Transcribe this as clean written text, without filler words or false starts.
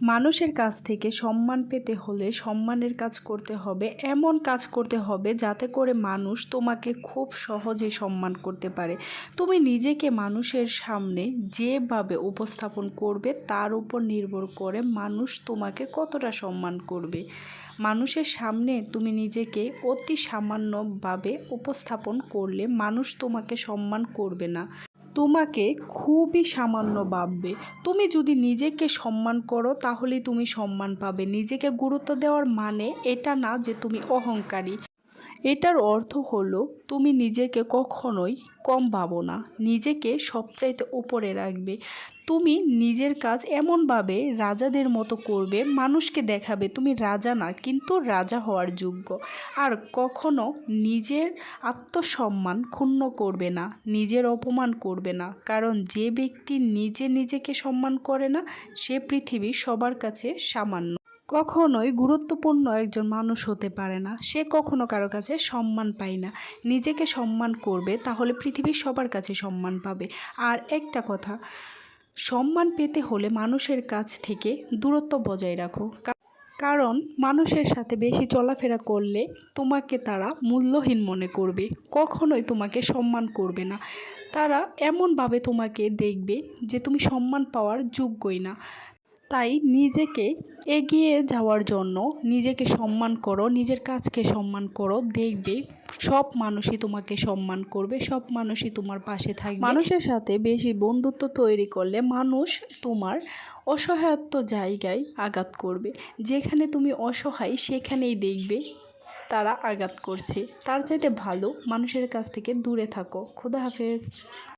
মানুষের কাছ থেকে সম্মান পেতে হলে সম্মানের কাজ করতে হবে, এমন কাজ করতে হবে যাতে করে মানুষ তোমাকে খুব সহজে সম্মান করতে পারে। তুমি নিজেকে মানুষের সামনে যেভাবে উপস্থাপন করবে তার উপর নির্ভর করে মানুষ তোমাকে কতটা সম্মান করবে। মানুষের সামনে তুমি নিজেকে অতি সামান্যভাবে উপস্থাপন করলে মানুষ তোমাকে সম্মান করবে না, তোমাকে খুবই সামান্য ভাববে। তুমি যদি নিজেকে সম্মান করো তাহলেই তুমি সম্মান পাবে। নিজেকে গুরুত্ব দেওয়ার মানে এটা না যে তুমি অহংকারী। এটার অর্থ হলো তুমি নিজেকে কখনোই কম ভাবো না, নিজেকে সবচাইতে উপরে রাখবে। তুমি নিজের কাজ এমনভাবে রাজাদের মতো করবে, মানুষকে দেখাবে তুমি রাজা না কিন্তু রাজা হওয়ার যোগ্য। আর কখনো নিজের আত্মসম্মান ক্ষুণ্ণ করবে না, নিজের অপমান করবে না, কারণ যে ব্যক্তি নিজেকে সম্মান করে না সে পৃথিবীর সবার কাছে সামান্য, কখনোই গুরুত্বপূর্ণ একজন মানুষ হতে পারে না, সে কখনো কারো কাছে সম্মান পায় না। নিজেকে সম্মান করবে তাহলে পৃথিবীর সবার কাছে সম্মান পাবে। আর একটা কথা, সম্মান পেতে হলে মানুষের কাছ থেকে দূরত্ব বজায় রাখো, কারণ মানুষের সাথে বেশি চলাফেরা করলে তোমাকে তারা মূল্যহীন মনে করবে, কখনোই তোমাকে সম্মান করবে না। তারা এমনভাবে তোমাকে দেখবে যে তুমি সম্মান পাওয়ার যোগ্যই না। তাই নিজেকে এগিয়ে যাওয়ার জন্য নিজেকে সম্মান করো, নিজের কাজকে সম্মান করো, দেখবে সব মানুষই তোমাকে সম্মান করবে, সব মানুষই তোমার পাশে থাকবে। মানুষের সাথে বেশি বন্ধুত্ব তৈরি করলে মানুষ তোমার অসহায়ত্ব জায়গায় আঘাত করবে। যেখানে তুমি অসহায় সেখানেই দেখবে তারা আঘাত করছে। তার চাইতে ভালো মানুষের কাছ থেকে দূরে থাকো। খোদা হাফেজ।